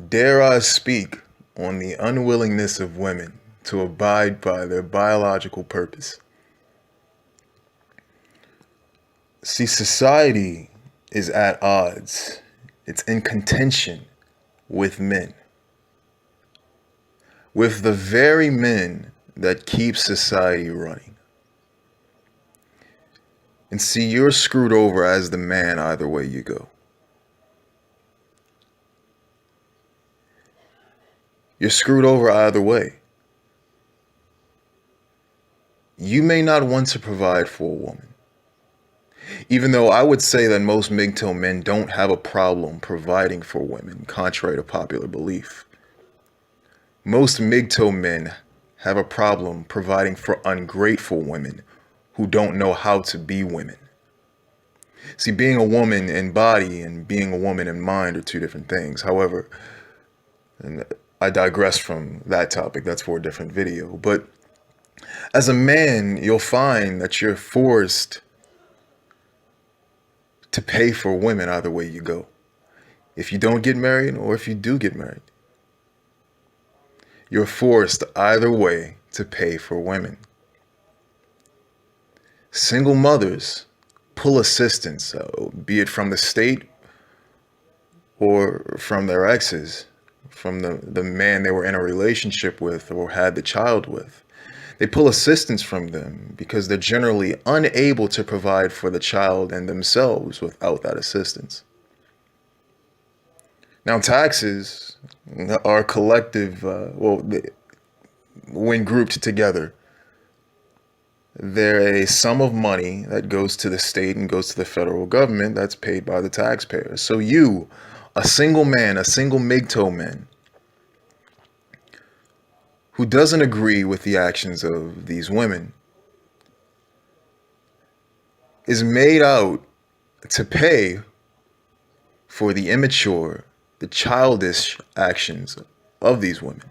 Dare I speak on the unwillingness of women to abide by their biological purpose? See, society is at odds. It's in contention with men. With the very men that keep society running. And see, you're screwed over as the man either way you go. You're screwed over either way. You may not want to provide for a woman. Even though I would say that most MGTOW men don't have a problem providing for women, contrary to popular belief. Most MGTOW men have a problem providing for ungrateful women who don't know how to be women. See, being a woman in body and being a woman in mind are two different things. However, and I digress from that topic. That's for a different video. But as a man, you'll find that you're forced to pay for women either way you go. If you don't get married or if you do get married, you're forced either way to pay for women. Single mothers pull assistance, be it from the state or from their exes, from the man they were in a relationship with or had the child with. They pull assistance from them because they're generally unable to provide for the child and themselves without that assistance. Now, taxes are collective, when grouped together, they're a sum of money that goes to the state and goes to the federal government that's paid by the taxpayers. So you, a single man, a single MGTOW man, who doesn't agree with the actions of these women, is made out to pay for the immature, the childish actions of these women.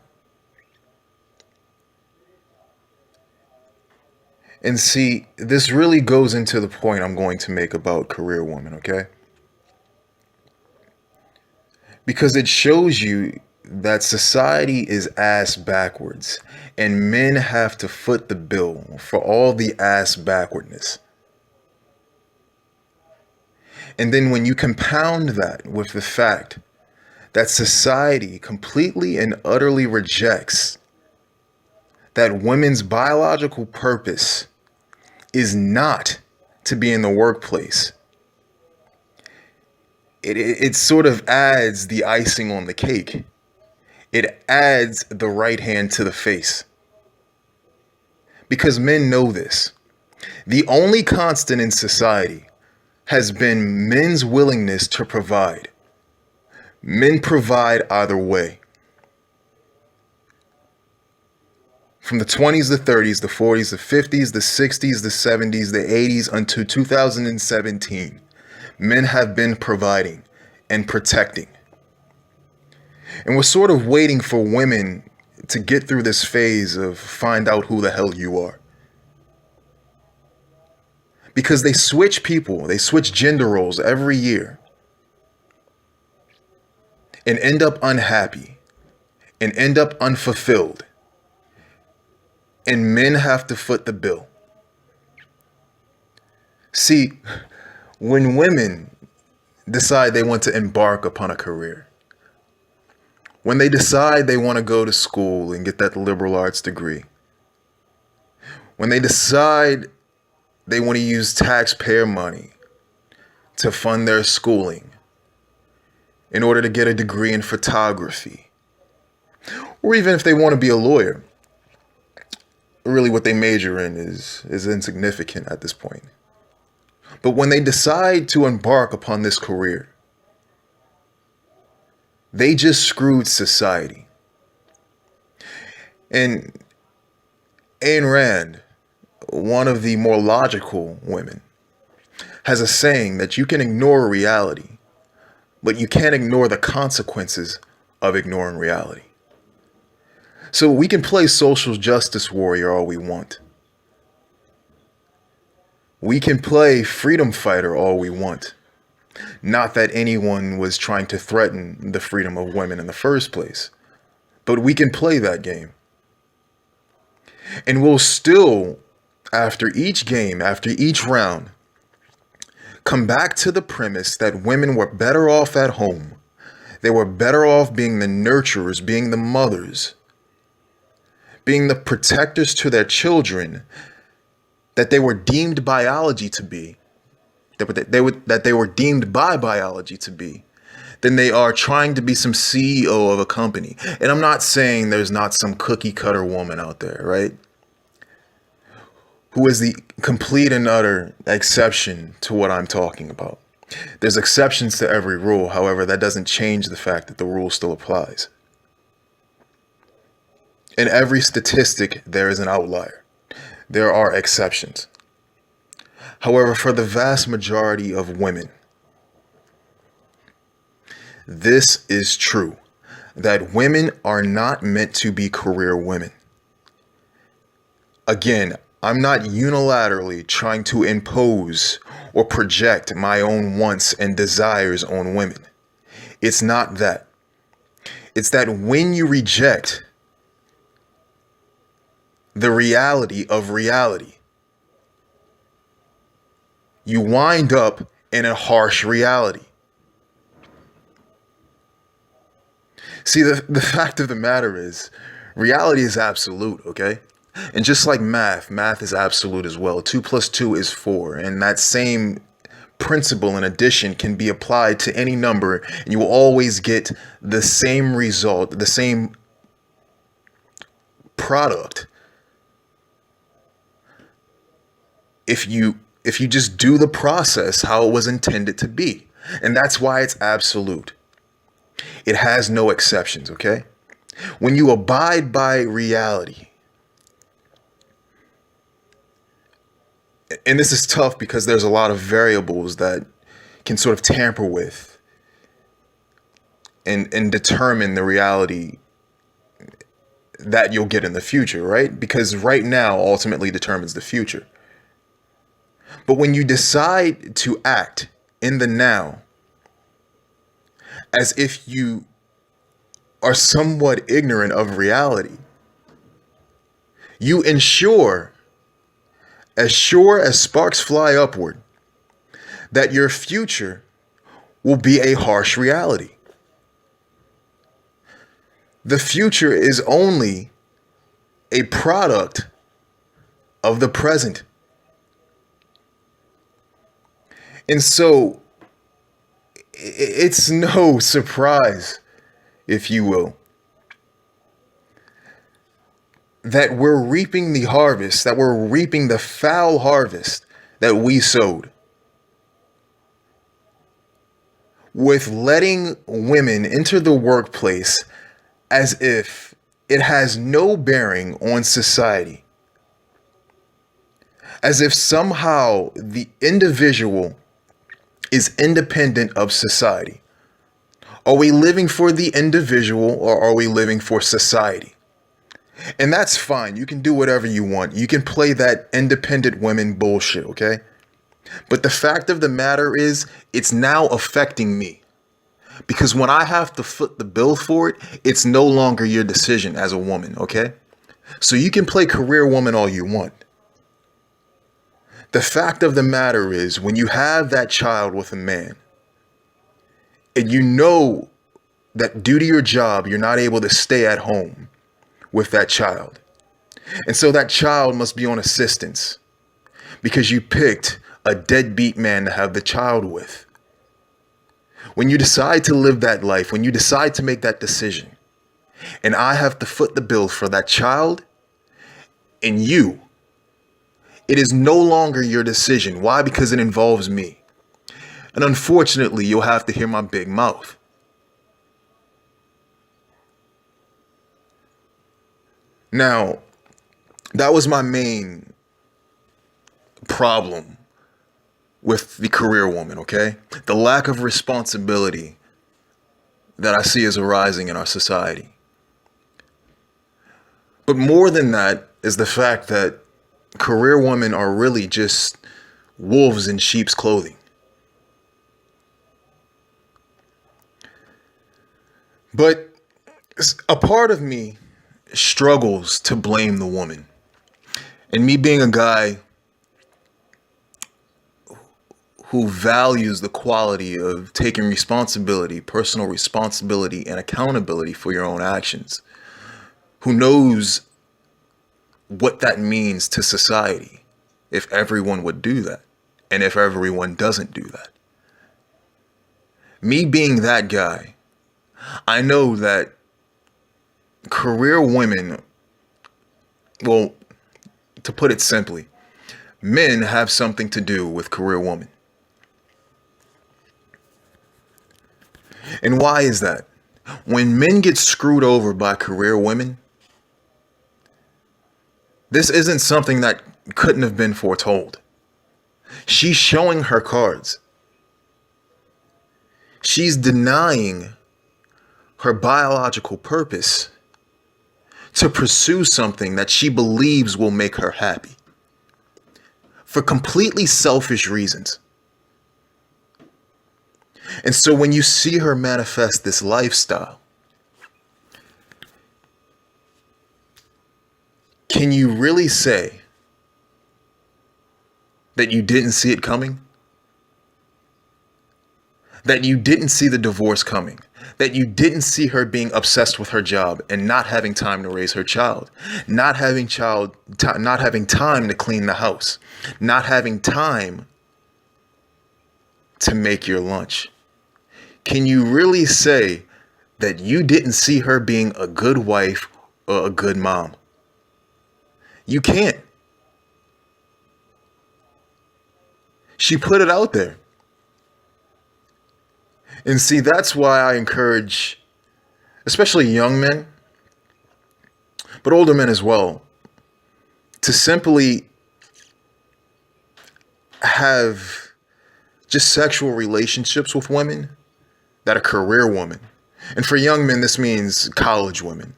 And see, this really goes into the point I'm going to make about career women, okay? Because it shows you that society is ass backwards and men have to foot the bill for all the ass backwardness. And then when you compound that with the fact that society completely and utterly rejects that women's biological purpose is not to be in the workplace, it sort of adds the icing on the cake. It adds the right hand to the face. Because men know this. The only constant in society has been men's willingness to provide. Men provide either way. From the 20s, the 30s, the 40s, the 50s, the 60s, the 70s, the 80s until 2017, men have been providing and protecting. And we're sort of waiting for women to get through this phase of find out who the hell you are. Because they switch people, they switch gender roles every year and end up unhappy and end up unfulfilled. And men have to foot the bill. See, when women decide they want to embark upon a career, when they decide they want to go to school and get that liberal arts degree, when they decide they want to use taxpayer money to fund their schooling in order to get a degree in photography, or even if they want to be a lawyer, really what they major in is insignificant at this point. But when they decide to embark upon this career, they just screwed society. And Ayn Rand, one of the more logical women, has a saying that you can ignore reality, but you can't ignore the consequences of ignoring reality. So we can play social justice warrior all we want. We can play freedom fighter all we want. Not that anyone was trying to threaten the freedom of women in the first place, but we can play that game. And we'll still, after each game, after each round, come back to the premise that women were better off at home. They were better off being the nurturers, being the mothers, being the protectors to their children that they were deemed biology to be, that they were deemed by biology to be, than they are trying to be some CEO of a company. And I'm not saying there's not some cookie cutter woman out there, right? Who is the complete and utter exception to what I'm talking about. There's exceptions to every rule. However, that doesn't change the fact that the rule still applies. In every statistic, there is an outlier. There are exceptions. However, for the vast majority of women, this is true, that women are not meant to be career women. Again, I'm not unilaterally trying to impose or project my own wants and desires on women. It's not that. It's that when you reject the reality of reality, you wind up in a harsh reality. See, the fact of the matter is, reality is absolute, okay? And just like math is absolute as well. 2 + 2 is 4. And that same principle in addition can be applied to any number, and you will always get the same result, the same product. If you just do the process how it was intended to be. And that's why it's absolute. It has no exceptions, okay? When you abide by reality, and this is tough because there's a lot of variables that can sort of tamper with and determine the reality that you'll get in the future, right? Because right now ultimately determines the future. But when you decide to act in the now, as if you are somewhat ignorant of reality, you ensure, as sure as sparks fly upward, that your future will be a harsh reality. The future is only a product of the present. And so it's no surprise, if you will, that we're reaping the harvest, that we're reaping the foul harvest that we sowed, with letting women enter the workplace as if it has no bearing on society, as if somehow the individual is independent of society. Are we living for the individual or are we living for society? And that's fine. You can do whatever you want. You can play that independent women bullshit, okay? But the fact of the matter is, it's now affecting me. Because when I have to foot the bill for it, it's no longer your decision as a woman, okay? So you can play career woman all you want. The fact of the matter is, when you have that child with a man, and you know that due to your job, you're not able to stay at home with that child. And so that child must be on assistance because you picked a deadbeat man to have the child with. When you decide to live that life, when you decide to make that decision, and I have to foot the bill for that child and you, it is no longer your decision. Why? Because it involves me. And unfortunately, you'll have to hear my big mouth. Now, that was my main problem with the career woman, okay? The lack of responsibility that I see is arising in our society. But more than that is the fact that career women are really just wolves in sheep's clothing. But a part of me struggles to blame the woman. And me being a guy who values the quality of taking responsibility, personal responsibility, and accountability for your own actions, who knows what that means to society if everyone would do that, and if everyone doesn't do that. Me being that guy, I know that career women, well, to put it simply, men have something to do with career women. And why is that? When men get screwed over by career women, this isn't something that couldn't have been foretold. She's showing her cards. She's denying her biological purpose to pursue something that she believes will make her happy for completely selfish reasons. And so when you see her manifest this lifestyle, can you really say that you didn't see it coming? That you didn't see the divorce coming? That you didn't see her being obsessed with her job and not having time to raise her child, not having time to clean the house, not having time to make your lunch? Can you really say that you didn't see her being a good wife or a good mom? You can't. She put it out there. And see, that's why I encourage, especially young men, but older men as well, to simply have just sexual relationships with women that are career women. And for young men, this means college women.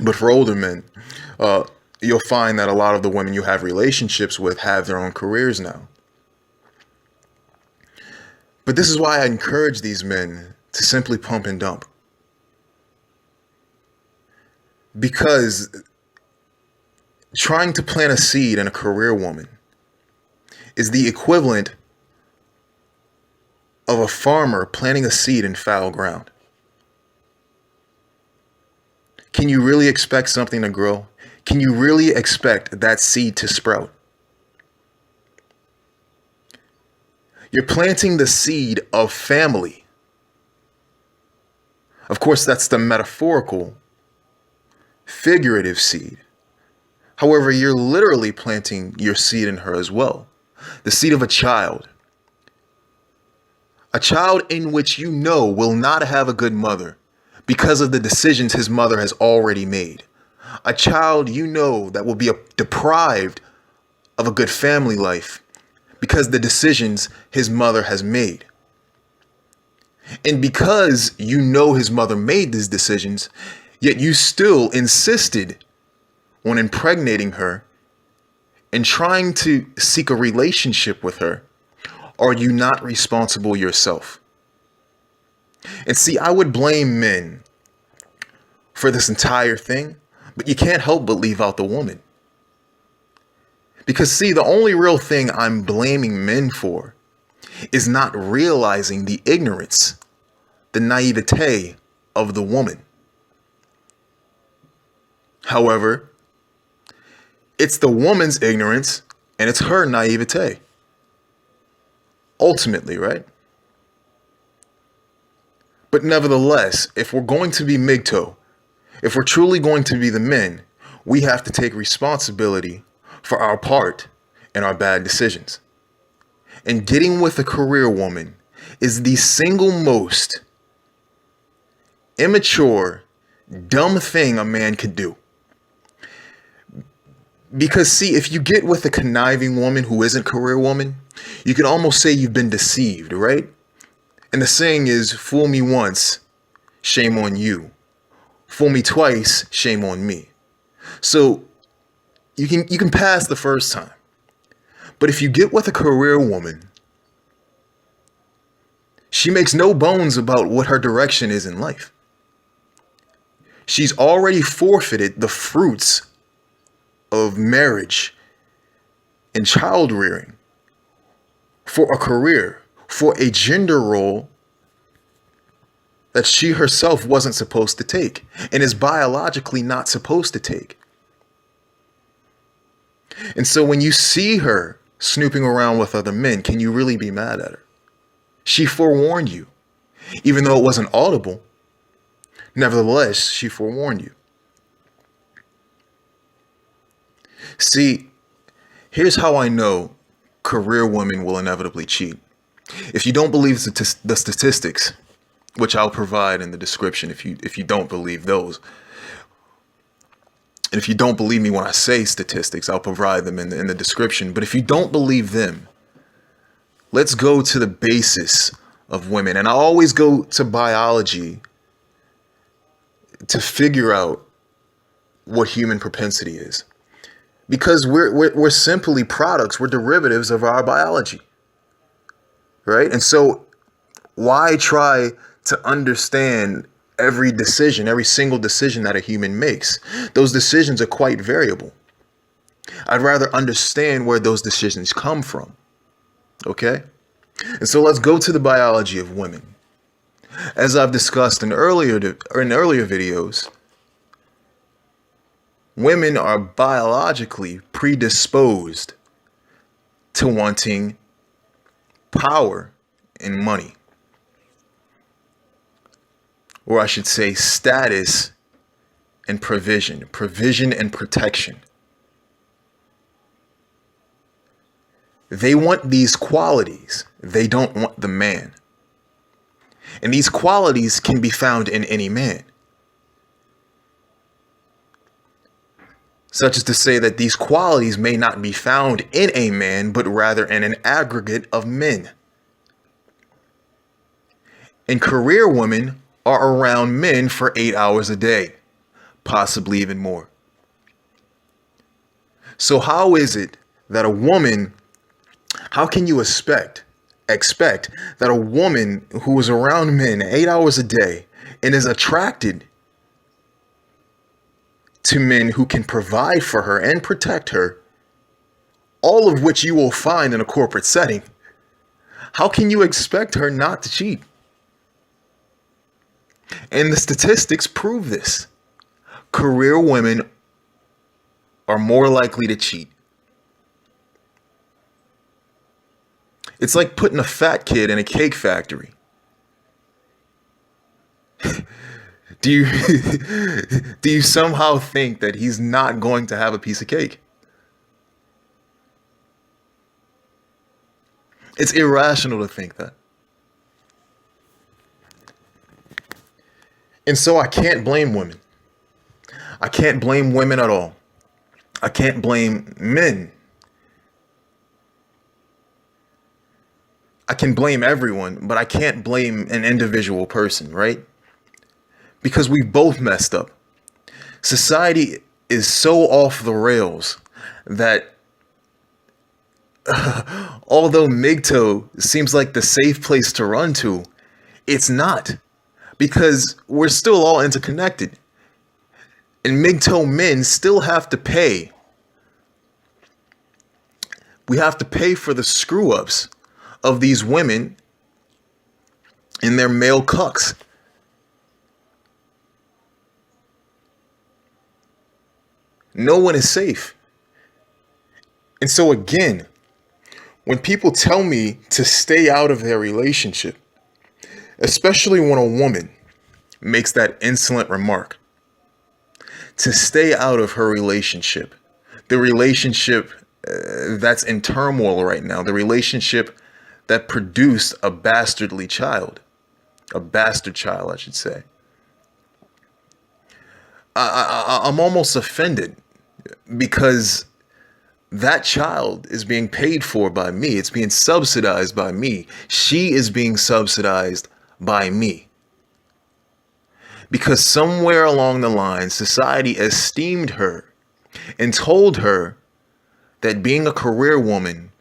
But for older men, you'll find that a lot of the women you have relationships with have their own careers now. But this is why I encourage these men to simply pump and dump. Because trying to plant a seed in a career woman is the equivalent of a farmer planting a seed in foul ground. Can you really expect something to grow? Can you really expect that seed to sprout? You're planting the seed of family. Of course, that's the metaphorical, figurative seed. However, you're literally planting your seed in her as well. The seed of a child. A child in which you know will not have a good mother because of the decisions his mother has already made. A child you know that will be deprived of a good family life because the decisions his mother has made. And because you know his mother made these decisions, yet you still insisted on impregnating her and trying to seek a relationship with her, are you not responsible yourself? And see, I would blame men for this entire thing, but you can't help but leave out the woman. Because see, the only real thing I'm blaming men for is not realizing the ignorance, the naivete of the woman. However, it's the woman's ignorance and it's her naivete. Ultimately, right? But nevertheless, if we're going to be MGTOW, if we're truly going to be the men, we have to take responsibility for our part in our bad decisions. And getting with a career woman is the single most immature, dumb thing a man could do. Because see, if you get with a conniving woman who isn't a career woman, you can almost say you've been deceived, right? And the saying is, fool me once, shame on you. Fool me twice, shame on me. So you can pass the first time. But if you get with a career woman, she makes no bones about what her direction is in life. She's already forfeited the fruits of marriage and child rearing for a career, for a gender role that she herself wasn't supposed to take and is biologically not supposed to take. And so when you see her snooping around with other men, can you really be mad at her? She forewarned you. Even though it wasn't audible, nevertheless, she forewarned you. See, here's how I know career women will inevitably cheat. If you don't believe the statistics, which I'll provide in the description if you don't believe those, and if you don't believe me when I say statistics, I'll provide them in the description. But if you don't believe them, let's go to the basis of women. And I always go to biology to figure out what human propensity is. Because we're simply products, we're derivatives of our biology. Right? And so why try to understand every decision, every single decision that a human makes? Those decisions are quite variable. I'd rather understand where those decisions come from. Okay? And so let's go to the biology of women. As I've discussed in earlier videos, women are biologically predisposed to wanting power and money. Or I should say status and provision and protection. They want these qualities. They don't want the man. And these qualities can be found in any man. Such as to say that these qualities may not be found in a man, but rather in an aggregate of men. And career women are around men for 8 hours a day, possibly even more. So how is it that how can you expect that a woman who is around men 8 hours a day and is attracted to men who can provide for her and protect her, all of which you will find in a corporate setting, how can you expect her not to cheat? And the statistics prove this. Career women are more likely to cheat. It's like putting a fat kid in a cake factory. Do you somehow think that he's not going to have a piece of cake? It's irrational to think that. And so I can't blame women. I can't blame women at all. I can't blame men. I can blame everyone, but I can't blame an individual person, right? Because we both messed up. Society is so off the rails that although MGTOW seems like the safe place to run to, it's not. Because we're still all interconnected. And MGTOW men still have to pay. We have to pay for the screw-ups of these women and their male cucks. No one is safe. And so again, when people tell me to stay out of their relationship, especially when a woman makes that insolent remark, to stay out of her relationship, the relationship that's in turmoil right now, the relationship that produced a bastard child, I should say. I'm almost offended because that child is being paid for by me. It's being subsidized by me. She is being subsidized by me. Because somewhere along the line, society esteemed her and told her that being a career woman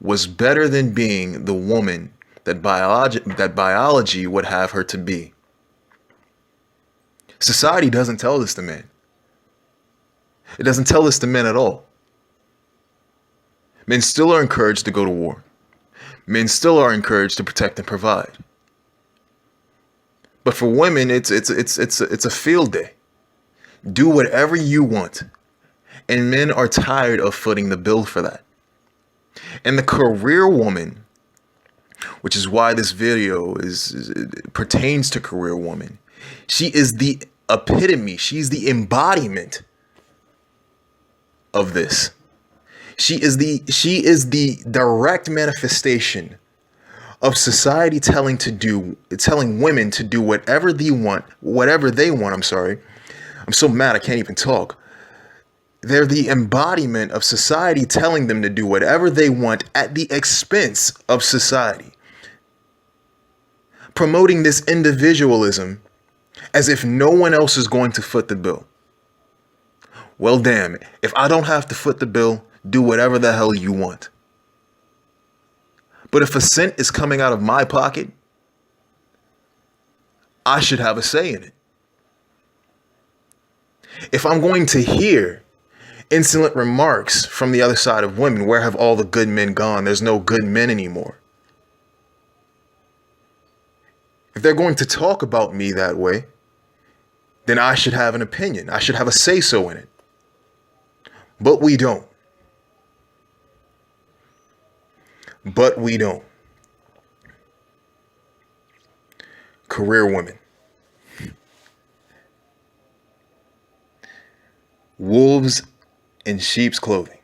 was better than being the woman that biology would have her to be. Society doesn't tell this to men. It doesn't tell this to men at all. Men still are encouraged to go to war. Men still are encouraged to protect and provide. But for women, it's a field day. Do whatever you want. And men are tired of footing the bill for that. And the career woman, which is why this video pertains to career woman. She is the epitome. She's the embodiment of this. She is the direct manifestation of society telling women to do whatever they want. I'm sorry. I'm so mad I can't even talk. They're the embodiment of society telling them to do whatever they want at the expense of society. Promoting this individualism as if no one else is going to foot the bill. Well, damn, if I don't have to foot the bill, do whatever the hell you want. But if a cent is coming out of my pocket, I should have a say in it. If I'm going to hear insolent remarks from the other side of women, where have all the good men gone? There's no good men anymore. If they're going to talk about me that way, then I should have an opinion. I should have a say-so in it. But we don't. Career women. Wolves in sheep's clothing.